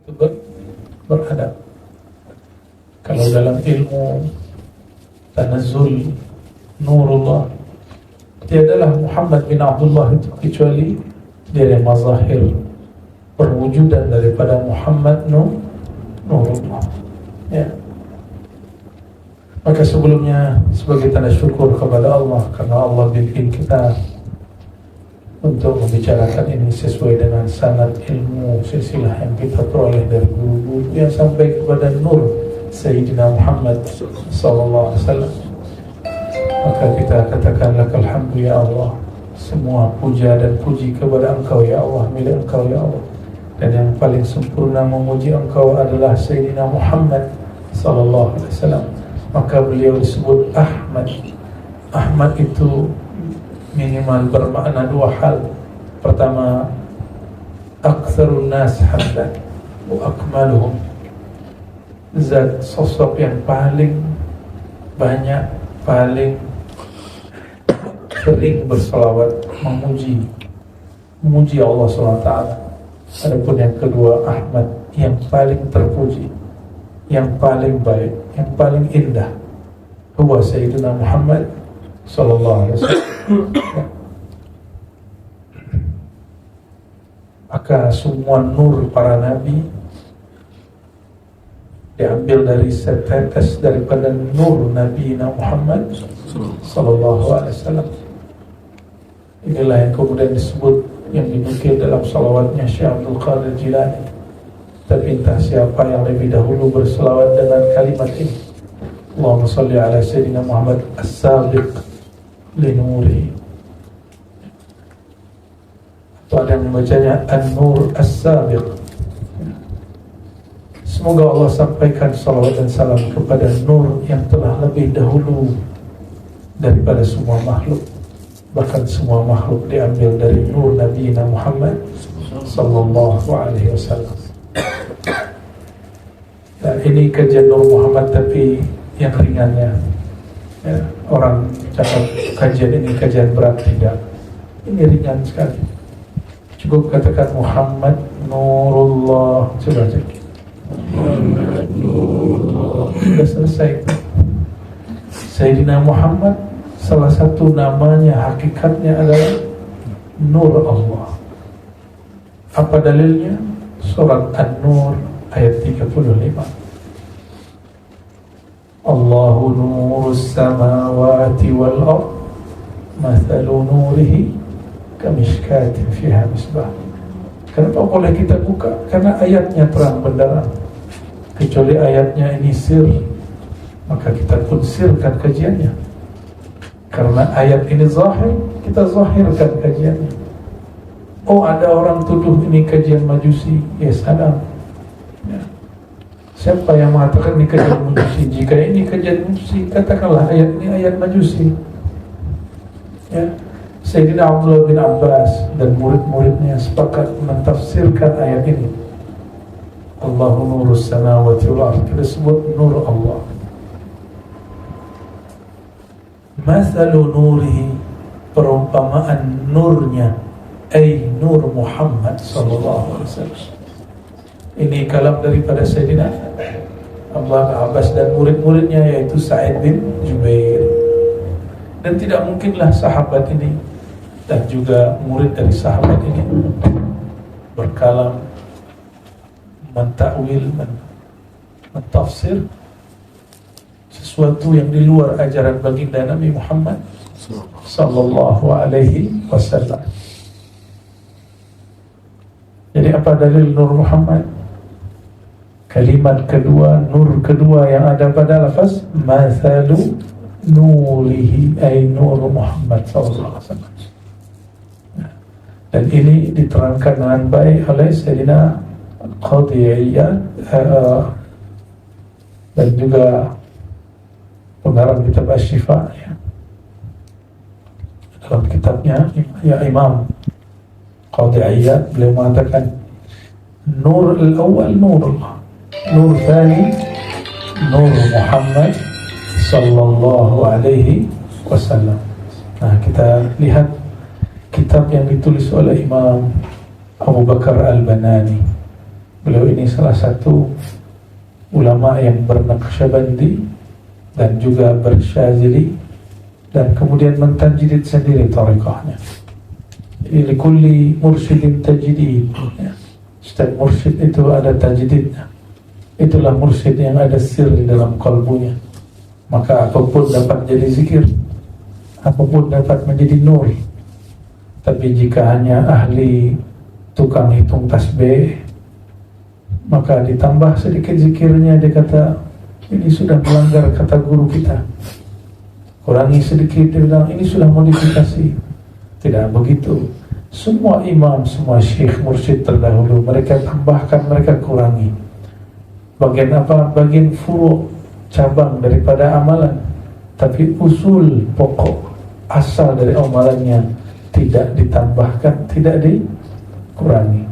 itu beradab. Kalau dalam ilmu tanazzul nurullah, tiadalah Muhammad bin Abdullah itu kecuali dari mazahir perwujudan daripada Muhammad nurullah. Ya. Maka sebelumnya sebagai tanda syukur kepada Allah karena Allah bikin kita untuk membicarakan ini sesuai dengan sanad ilmu silsilah yang kita peroleh dari guru-guru yang sampai kepada nur Sayyidina Muhammad sallallahu alaihi wasallam. Maka kita katakan lakal hamdu ya Allah, semua puja dan puji kepada Engkau ya Allah, milik Engkau ya Allah. Dan yang paling sempurna memuji Engkau adalah Sayyidina Muhammad sallallahu alaihi wasallam. Maka beliau disebut Ahmad. Ahmad itu minimal bermakna dua hal. Pertama, aktsarun nas hamdan wa akmaluhum, zat sosok yang paling banyak, paling sering berselawat memuji Allah SWT. Adapun yang kedua, Ahmad, yang paling terpuji, yang paling baik, yang paling indah, huwa Sayyidina Muhammad sallallahu alaihi wasallam. Maka semua nur para nabi diambil dari setetes daripada nur Nabi Muhammad sallallahu alaihi wasallam. Inilah yang kemudian disebut, yang dinukil dalam salawatnya Syekh Abdul Qadir Jilani. Terpintah siapa yang lebih dahulu berselawat dengan kalimat ini, Allahumma salli ala Sayyidina Muhammad as-sabiq li nuri, atau ada yang membacanya an-nur as-sabiq. Semoga Allah sampaikan salawat dan salam kepada nur yang telah lebih dahulu daripada semua makhluk. Bahkan semua makhluk diambil dari nur Nabi Muhammad sallallahu alaihi wasallam. Dan ini kajian Nur Muhammad tapi yang ringannya. Ya, orang cakap kajian ini kajian berat, tidak. Ini ringan sekali. Cukup katakan Muhammad Nurullah. Coba cek. Muhammad Nurullah. Sudah selesai. Sayyidina Muhammad, salah satu namanya, hakikatnya adalah Nur Allah. Apa dalilnya? Surat An-Nur ayat 35. Allahu nurus samawati wal ard, mathalu nurihi kamishkatin fiha misbah. Kenapa boleh kita buka? Karena ayatnya terang benderang. Kecuali ayatnya ini sir, maka kita pun sirkan kajiannya. Karena ayat ini zahir, kita zahirkan kajiannya. Oh, ada orang tuduh ini kajian majusi. Yes, ada. Ya. Siapa yang mengatakan ini kajian majusi? Jika ini kajian majusi, katakanlah ayat ini ayat majusi. Ya. Sayyidina Abdullah bin Abbas dan murid-muridnya sepakat mentafsirkan ayat ini. Allahu nurus samawati wal ardh, kita sebut nur Allah. Mathalu nurihi, perumpamaan nurnya, ay nur Muhammad sallallahu alaihi wasallam. Ini kalam daripada Sayyidina Abdullah bin Abbas dan murid-muridnya, yaitu Sa'id bin Jubair. Dan tidak mungkinlah sahabat ini dan juga murid dari sahabat ini berkalam, mentakwil, mentafsir sesuatu yang di luar ajaran baginda Nabi Muhammad sallallahu alaihi wasallam. Jadi apa dalil Nur Muhammad? Kalimat kedua, nur kedua yang ada pada lafaz mathalu nurihi, ay nur Muhammad sallallahu alaihi wasallam. Dan ini diterangkan dengan baik oleh Sayyidina Al-Qadiyah dan juga pengarang kitab Asy-Syifa, ya. Dalam kitabnya ya Imam Qadiyah, beliau mengatakan nur al-awwal nurullah, nur tsani nur Muhammad sallallahu alaihi wasallam. Nah, kita lihat kitab yang ditulis oleh Imam Abu Bakar Al-Banani Beliau ini salah satu ulama yang bernaqsyabandi dan juga bersyazili, dan kemudian mentajdid sendiri tariqahnya. Jadi likulli mursyidin tajdid, ya. Setiap mursyid itu ada tajdidnya. Itulah mursyid yang ada sir di dalam kalbunya. Maka apapun dapat jadi zikir, apapun dapat menjadi nur. Tapi jika hanya ahli tukang hitung tasbih, maka ditambah sedikit zikirnya, dia kata ini sudah melanggar kata guru kita. Kurangi sedikit, dia bilang ini sudah modifikasi. Tidak begitu. Semua imam, semua syekh mursyid terdahulu, mereka tambahkan, mereka kurangi. Bagian apa? Bagian furu', cabang daripada amalan. Tapi usul pokok, asal dari amalannya tidak ditambahkan, tidak dikurangi.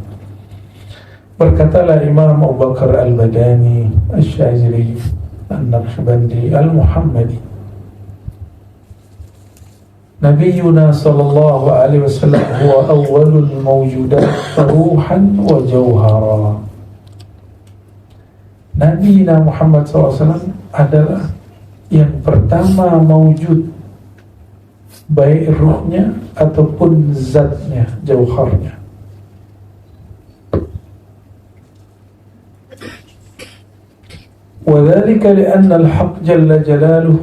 Berkatalah Imam Abu Bakar Al-Badani Asy-Syazili An-Naqsyabandi Al-Muhammadi, Nabiyuna sallallahu alaihi wasallam huwa awwalul mawjudat ruhan wa jawhara. Nabi Muhammad SAW adalah yang pertama mawjud, baik ruhnya ataupun zatnya, jauharnya. وذلك لأن الحق جل جلاله,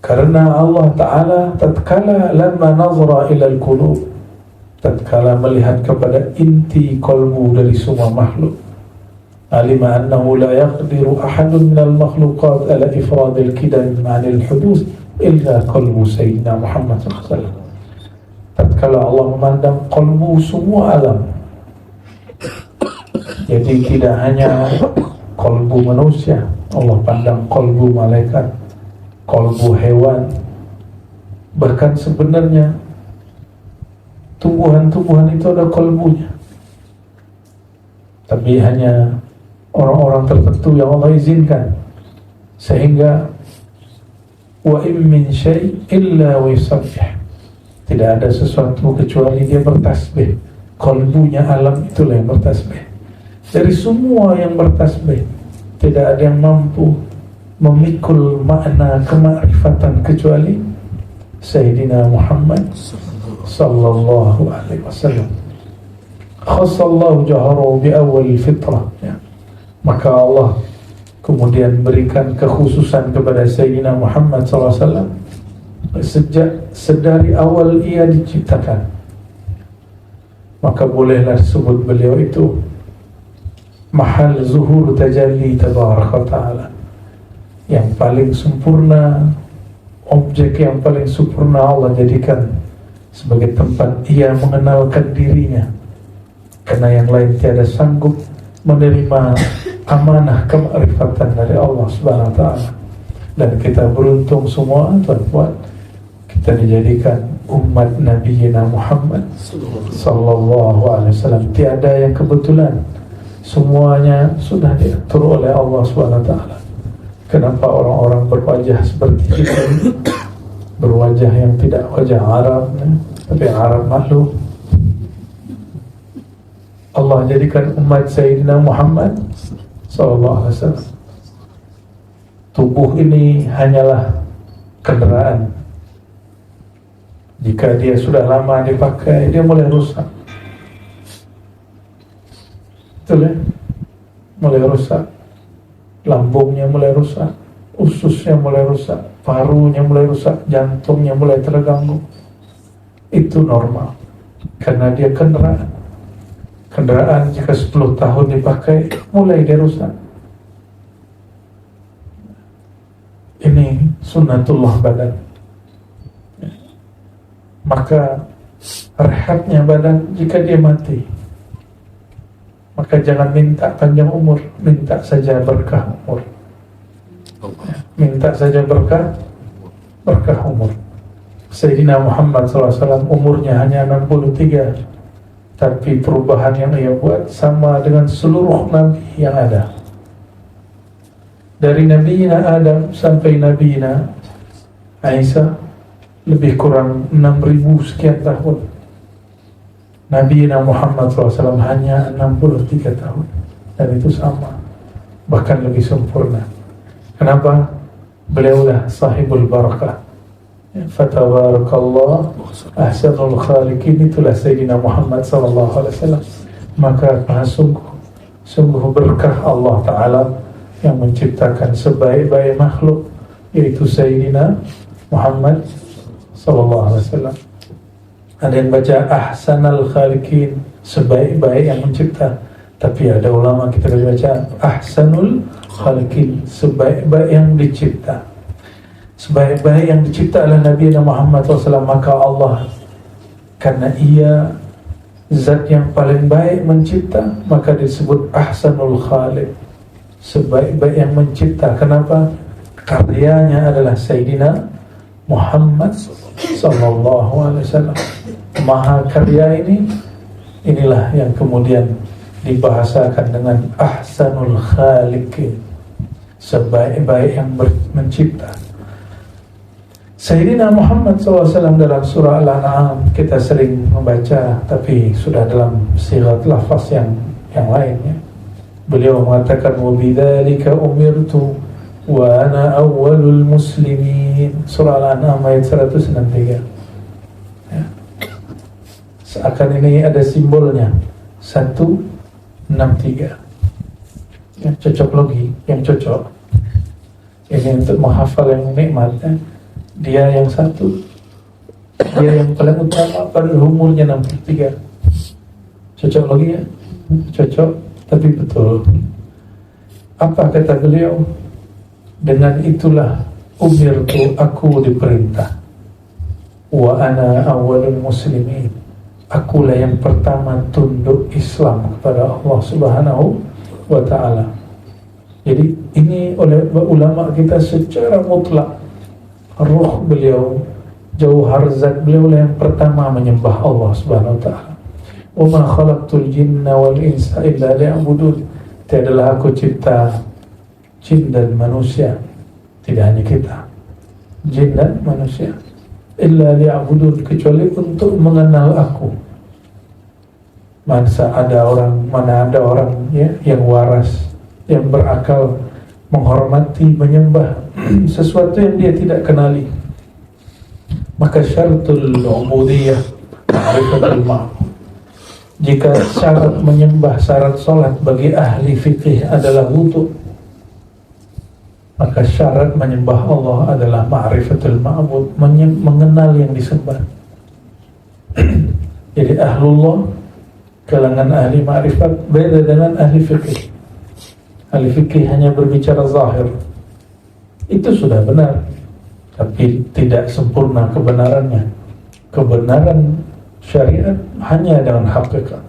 karena Allah Ta'ala tatkala lamma nazara ilal qulub, tatkala melihat kepada inti kolbu dari semua makhluk, alima annahu la yaqdiru ahadun minal makhluqat ala ifradil kidam ma'anil hudus illa qalbu Sayyidina Muhammad SAW. Tatkala Allah memandang qalbu semua alam, jadi tidak hanya qalbu manusia, Allah pandang qalbu malaikat, qalbu hewan, bahkan sebenarnya tumbuhan-tumbuhan itu ada qalbunya, tapi hanya orang-orang tertentu yang Allah izinkan. Sehingga wa in min syai' illa wa yusabbih, tidak ada sesuatu kecuali dia bertasbih. Qalbunya alam itulah yang bertasbih. Dari semua yang bertasbih, tidak ada yang mampu memikul makna kemakrifatan kecuali Sayyidina Muhammad sallallahu alaihi wasallam. Khassallahu jaharahu bi awwal fitrah, ya. Maka Allah kemudian berikan kekhususan kepada Sayyidina Muhammad sallallahu alaihi wasallam sejak sedari awal ia diciptakan. Maka bolehlah disebut beliau itu mahal zuhur tajalli tabaraka ta'ala, yang paling sempurna, objek yang paling sempurna Allah jadikan sebagai tempat ia mengenalkan dirinya, karena yang lain tiada sanggup menerima amanah kemakrifatan dari Allah Subhanahu wa ta'ala. Dan kita beruntung semua tuan-tuan, kita dijadikan umat Nabi Muhammad sallallahu alaihi wasallam. Tiada yang kebetulan, semuanya sudah diatur oleh Allah Subhanahu wa ta'ala. Kenapa orang-orang berwajah seperti kita, berwajah yang tidak wajah Arab, tapi Arab makhluk? Allah jadikan umat Sayyidina Muhammad sallallahu alaihi wasallam. Tubuh ini hanyalah kendaraan. Jika dia sudah lama dipakai, dia mulai rusak. Betul ya? Mulai rusak. Lambungnya mulai rusak, ususnya mulai rusak, parunya mulai rusak, jantungnya mulai terganggu. Itu normal, karena dia kendaraan. Kendaraan jika 10 tahun dipakai, mulai dia rusak. Ini sunnatullah badan. Maka rehatnya badan jika dia mati. Maka jangan minta panjang umur, minta saja berkah umur. Minta saja berkah umur. Sayyidina Muhammad SAW umurnya hanya 63, tapi perubahan yang ia buat sama dengan seluruh nabi yang ada. Dari Nabi Adam sampai Nabi Isa lebih kurang 6.000 sekian tahun. Nabi Muhammad SAW hanya 63 tahun, dan itu sama, bahkan lebih sempurna. Kenapa? Beliaulah sahibul barakah. Fatabarakallah ahsanul khaliqin, itulah Sayyidina Muhammad SAW. Maka sungguh berkah Allah Ta'ala yang menciptakan sebaik-baik makhluk, yaitu Sayyidina Muhammad SAW. Ada yang baca ahsanal khaliqin, sebaik-baik yang mencipta. Tapi ada ulama kita baca ahsanul khaliqin, sebaik-baik yang dicipta. Sebaik-baik yang dicipta oleh Nabi Muhammad SAW. Maka Allah, karena ia zat yang paling baik mencipta, maka disebut ahsanul khaliq, sebaik-baik yang mencipta. Kenapa? Karyanya adalah Sayyidina Muhammad SAW. Maha karya inilah yang kemudian dibahasakan dengan ahsanul khaliqin, sebaik-baik yang mencipta. Sayyidina Muhammad SAW dalam surah Al-An'am kita sering membaca, tapi sudah dalam sigat lafaz yang lainnya. Beliau mengatakan wabidzalika umirtu wa ana awwalul muslimin. Surah Al-An'am ayat 163. Ya. Seakan ini ada simbolnya 163. Ya, cocok logi yang cocok. Ini untuk menghafal yang nikmat. Ya. Dia yang satu, dia yang paling utama pada umurnya 63. Cocok lagi ya? Cocok, tapi betul. Apa kata beliau? Dengan itulah umirtu, aku diperintah. Wa ana awwalul muslimin, akulah yang pertama tunduk Islam kepada Allah Subhanahu wa ta'ala. Jadi ini oleh ulama kita secara mutlak, ruh beliau, jauhar zat beliau yang pertama menyembah Allah Subhanahu wa ta'ala. Wa ma khalaqtul jinna wal insa illa liya'budun. Tiadalah aku cipta jin dan manusia, tidak hanya kita, jin dan manusia, illa liya'budun, kecuali untuk mengenal aku. Mana ada orang ya, yang waras, yang berakal, menghormati, menyembah sesuatu yang dia tidak kenali. Maka syaratul ubudiyah ma'rifatul ma'ruf. Jika syarat menyembah, syarat salat bagi ahli fikih adalah wudu, maka syarat menyembah Allah adalah ma'rifatul ma'bud, mengenal yang disembah. Jadi ahlullah, kalangan ahli ma'rifat, beda dengan ahli fikih. Ahli fikih hanya berbicara zahir, itu sudah benar, tapi tidak sempurna kebenarannya. Kebenaran syariat hanya dengan hakikat,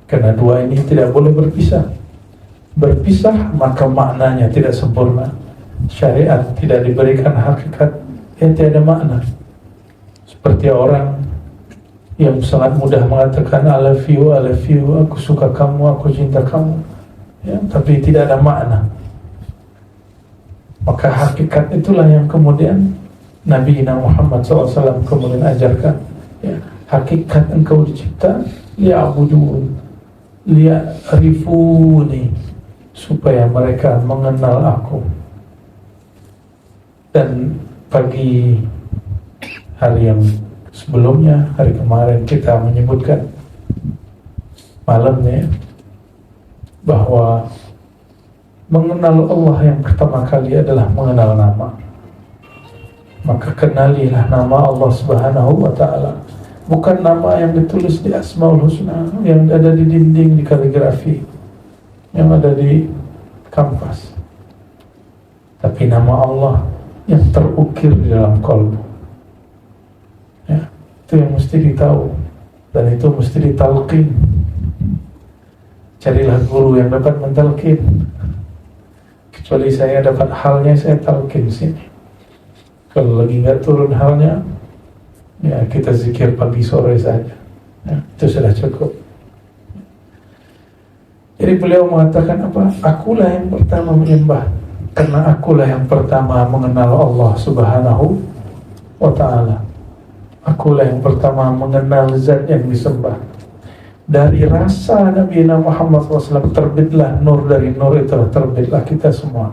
karena dua ini tidak boleh berpisah. Berpisah maka maknanya tidak sempurna. Syariat tidak diberikan hakikat, yang tiada makna. Seperti orang yang sangat mudah mengatakan I love you, aku suka kamu, aku cinta kamu, ya, tapi tidak ada makna. Maka hakikat itulah yang kemudian Nabi Muhammad SAW kemudian ajarkan. Ya, hakikat engkau dicipta liya'budun, liya'rifuni, supaya mereka mengenal aku. Dan pagi hari yang sebelumnya, hari kemarin kita menyebutkan malamnya bahwa mengenal Allah yang pertama kali adalah mengenal nama. Maka kenalilah nama Allah Subhanahu wa ta'ala. Bukan nama yang ditulis di Asmaul Husna, yang ada di dinding, di kaligrafi, yang ada di kanvas. Tapi nama Allah yang terukir di dalam kalbu. Ya, itu yang mesti ditahu, dan itu mesti ditalqin. Carilah guru yang dapat mentalqin. Kecuali saya dapat halnya, saya talqin sini. Kalau lagi nggak turun halnya, ya kita zikir pagi sore saja, ya, itu sudah cukup. Jadi beliau mengatakan apa? Akulah yang pertama menyembah, karena akulah yang pertama mengenal Allah Subhanahu wa ta'ala. Akulah yang pertama mengenal zat yang disembah. Dari rasa Nabi Muhammad SAW terbitlah nur, dari nur itulah terbitlah kita semua.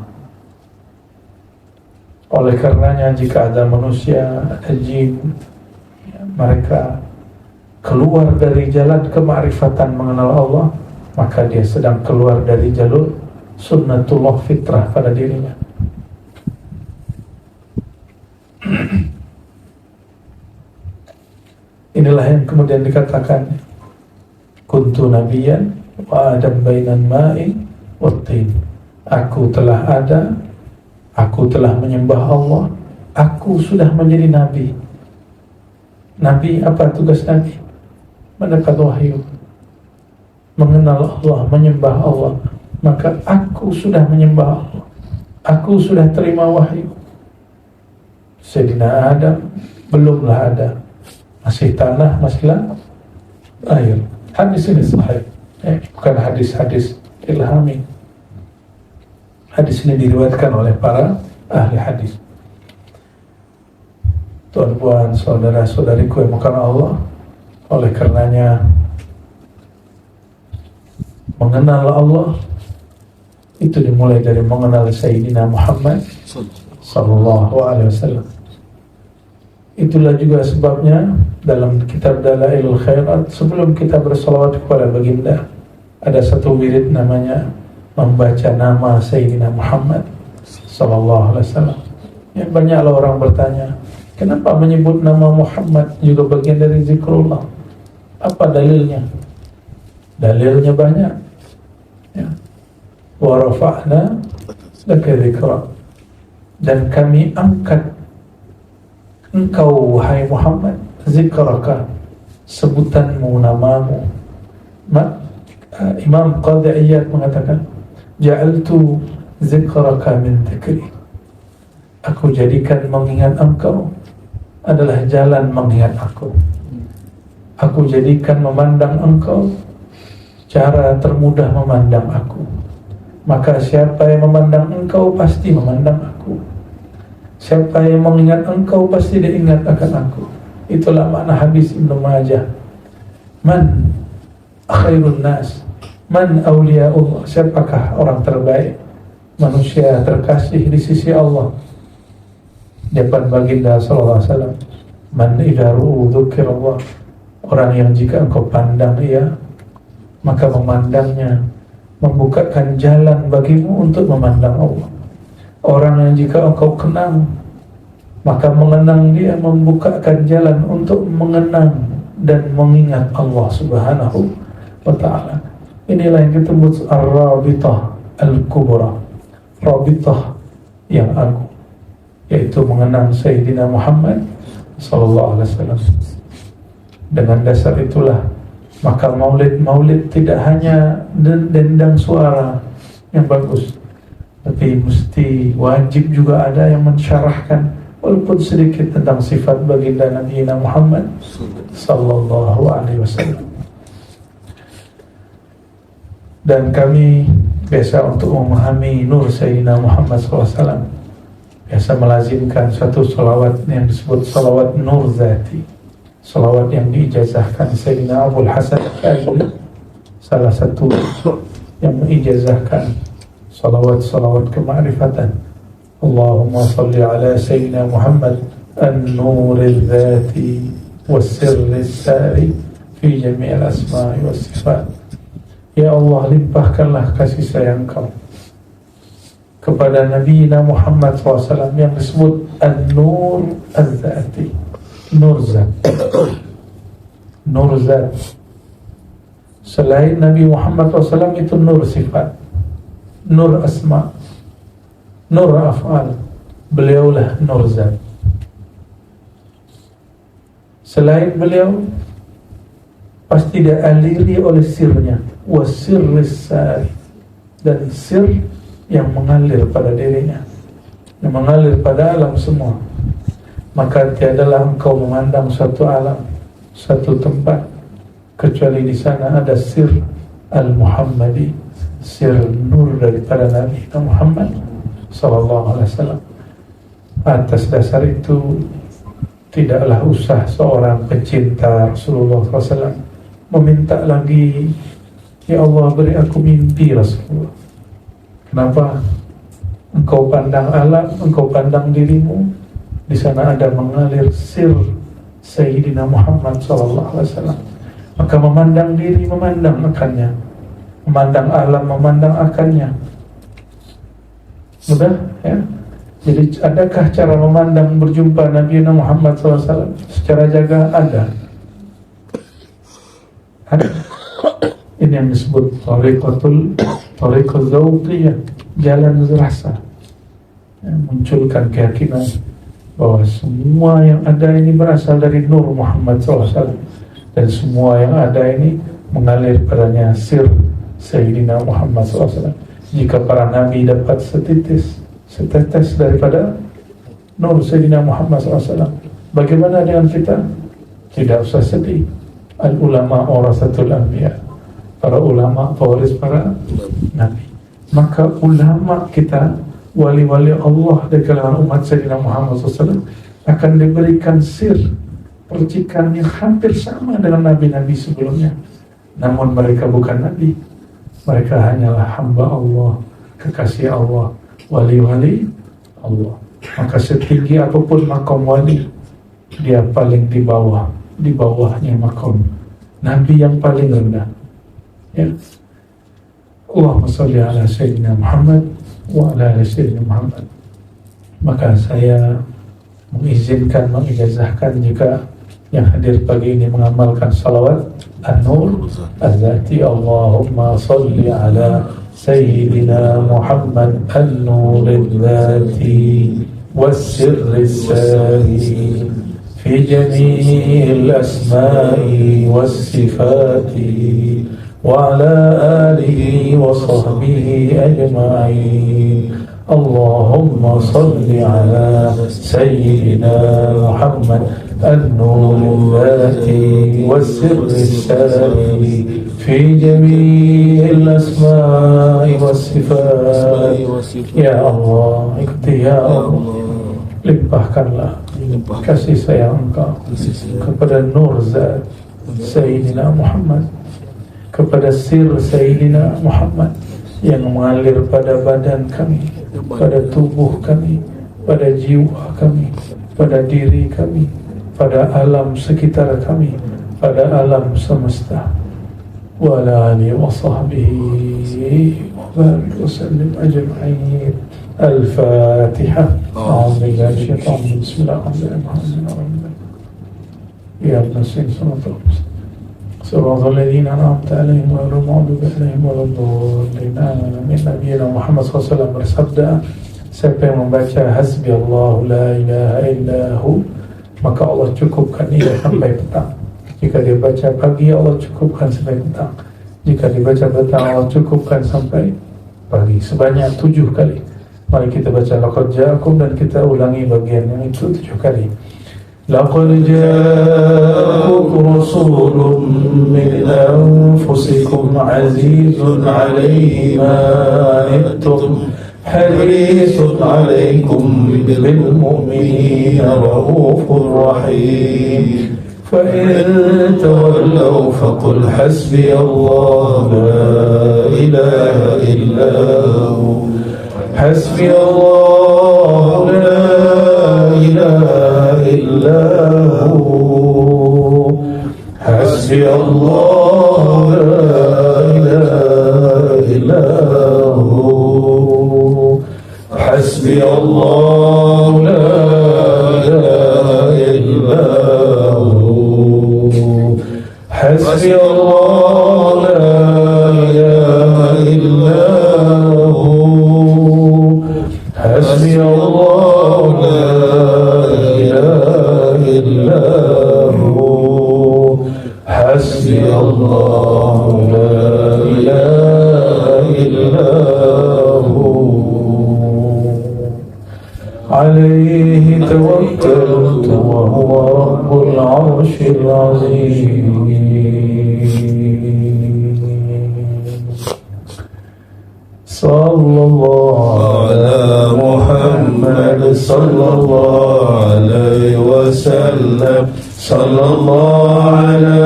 Oleh karenanya jika ada manusia, ada jin, mereka keluar dari jalan kemakrifatan mengenal Allah, maka dia sedang keluar dari jalur sunnatullah fitrah pada dirinya. Inilah yang kemudian dikatakan kuntu nabiyan wa adam bainan ma'i wattin. Aku telah ada, aku telah menyembah Allah, aku sudah menjadi nabi. Nabi, apa tugas nabi? Mendapat wahyu, mengenal Allah, menyembah Allah. Maka aku sudah menyembah Allah, aku sudah terima wahyu. Sayyidina Adam belumlah ada, masih tanah, masihlah air. Hadis ini sahih, bukan hadis-hadis ilhami. Hadis ini diriwayatkan oleh para ahli hadis. Tuan-tuan, saudara-saudariku yang bukan Allah, oleh karenanya mengenal Allah itu dimulai dari mengenal Sayyidina Muhammad sallallahu alaihi wasallam. Itulah juga sebabnya dalam kitab Dalailul Khairat, sebelum kita bersalawat kepada baginda, ada satu wirid namanya membaca nama Sayyidina Muhammad sallallahu alaihi wasallam. Ya, banyaklah orang bertanya, kenapa menyebut nama Muhammad juga bagian dari zikrullah? Apa dalilnya? Dalilnya banyak. Ya. Wa rafa'na laka dzikra. Dan kami angkat engkau wahai Muhammad, zikraka, sebutanmu, namamu. Imam Qadhi Iyad mengatakan, ja'altu zikraka min dzikri. Aku jadikan mengingat engkau adalah jalan mengingat aku. Aku jadikan memandang engkau cara termudah memandang aku. Maka siapa yang memandang engkau pasti memandang aku. Siapa yang mengingat engkau pasti dia ingat akan aku. Itulah makna hadis Ibnu Majah. Man khairun nas, man awliyaullah. Siapakah orang terbaik, manusia terkasih di sisi Allah? Depan baginda sallallahu alaihi wasallam, man idza ru'u dzukirallah. Orang yang jika engkau pandang ia, maka memandangnya membukakan jalan bagimu untuk memandang Allah. Orang yang jika engkau kenang, maka mengenang dia membukakan jalan untuk mengenang dan mengingat Allah subhanahu wa ta'ala. Inilah yang disebut ar-rabitah al-kubra, rabitah yang agung, yaitu mengenang Sayyidina Muhammad sallallahu alaihi wasallam. Dengan dasar itulah maka maulid tidak hanya dendang suara yang bagus, tapi mesti wajib juga ada yang mensyarahkan walaupun sedikit tentang sifat baginda Nabi Muhammad sallallahu alaihi wasallam. Dan kami biasa untuk memahami nur Sayyidina Muhammad SAW, biasa melazimkan satu salawat yang disebut salawat nur zati, salawat yang diijazahkan Sayyidina Abul Hasan Al-Ash'ari, salah satu yang mengijazahkan salawat-salawat kemakrifatan. Allahumma salli ala Sayyidina Muhammad an-nuril dhati was-sirris sari fi jami'il asma'i was-sifat. Ya Allah, limpahkanlah kasih sayang Kau kepada Nabi Muhammad SAW yang disebut an-nur al-dhati, nur zat. Nur zat. Selain Nabi Muhammad SAW itu nur sifat, nur asma, nur af'al. Beliaulah nur zat. Selain beliau pasti dia aliri oleh sirnya, wasirris sari, dan sir yang mengalir pada dirinya, yang mengalir pada alam semua. Maka tiadalah engkau memandang suatu alam, satu tempat, kecuali di sana ada sir al-Muhammadi, sir nur daripada Nabi Muhammad sallallahu alaihi wasallam. Atas dasar itu Tidaklah usah seorang pencinta Rasulullah SAW meminta lagi, ya Allah beri aku mimpi Rasulullah. Kenapa? Engkau pandang alam, engkau pandang dirimu, di sana ada mengalir sir Sayyidina Muhammad SAW. Maka memandang diri, memandang akannya, memandang alam, memandang akannya. Mudah ya. Jadi adakah cara memandang berjumpa Nabi Muhammad SAW secara jaga? Ada. Ini yang disebut Tariqul Zawqiyah, jalan rasa. Munculkan keyakinan bahwa semua yang ada ini berasal dari Nur Muhammad SAW, dan semua yang ada ini mengalir padanya sir Sayyidina Muhammad SAW. Jika para Nabi dapat setetes daripada Nur Sayyidina Muhammad SAW, bagaimana dengan kita? Tidak usah sedih. Al-ulama warasatul anbiya, para ulama pewaris para Nabi. Maka ulama kita, wali-wali Allah dari kalangan umat Sayyidina Muhammad SAW, akan diberikan sir percikan yang hampir sama dengan nabi-nabi sebelumnya. Namun mereka bukan nabi, mereka hanyalah hamba Allah, kekasih Allah, wali-wali Allah. Maka setinggi apapun makom wali, dia paling di bawahnya makom nabi yang paling rendah. Ya. Allahumma salli ala Sayyidina Muhammad wa ala Sayyidina Muhammad. Maka saya mengijazahkan jika yang hadir pagi ini mengamalkan salawat An-Nur Az-Zati. Allahumma salli ala Sayyidina Muhammad An-Nur Az-Zati was-sirri as-sari fi jami'il asma'i was-sifati wa ala alihi wa sahbihi ajma'in. Allahumma salli ala Sayyidina Muhammad An-Nur Az-Zati was-sirri as-sari fi jami'il asma'i was-sifati. Ya Allah, ikuti ya Allah, limpahkanlah kasih sayang Engkau kepada Nur Zat Sayyidina Muhammad, kepada sir Sayyidina Muhammad yang mengalir pada badan kami, pada tubuh kami, pada jiwa kami, pada diri kami, pada alam sekitar kami, pada alam semesta. Wa ala alihi wa sahbihi wa barik wa sallim ajma'in. Al-Fatihah. A'udzu billahi minasyaitonir rajim. Bismillahirrahmanirrahim. Ya Nasin sallallahu alaihi wasallam. صراط الذين أنعمت عليهم غير المغضوب عليهم ولا الضالين. Amin. Nabi Muhammad SAW bersabda, siapa yang membaca hasbi Allah la ilaha illahu, maka Allah cukupkan ia sampai petang. Jika dia baca pagi, Allah cukupkan sampai petang. Jika dibaca petang, Allah cukupkan sampai pagi, sebanyak 7 kali. Mari kita baca laqad ja'akum dan kita ulangi bagian yang itu 7 kali. لقد جاءكم رسول من أنفسكم عزيز عليه ما عنتم حريص عليكم بالمؤمنين رؤوف رحيم فإن تولوا فقل حسبي الله لا إله إلا هو حسبي الله لا إله إلا هو حسبي الله لا إله إلا هو حسبي الله لا إله إلا هو حسبي الله لا إله إلا هو حسبي الله لا إله إلا هو حسبي الله لا إله إلا هو عليه توكلت وهو رب العرش العظيم. صلى الله على محمد صلى الله عليه وسلم. وسلم صلى الله على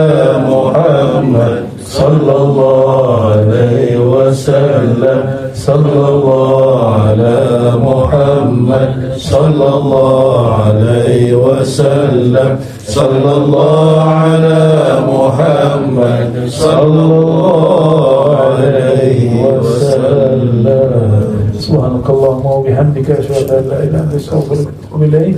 محمد صلى الله عليه وسلم صلى الله على محمد صلى الله عليه وسلم صلى الله على محمد صلى الله عليه وسلم. Subhanakallahumma wa bihamdika asyhadu an la ilaha illa anta astaghfiruka wa atubu ilaik.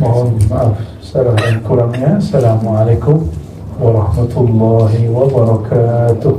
Mohon maaf salah dan kurangnya. Assalamualaikum warahmatullahi wabarakatuh.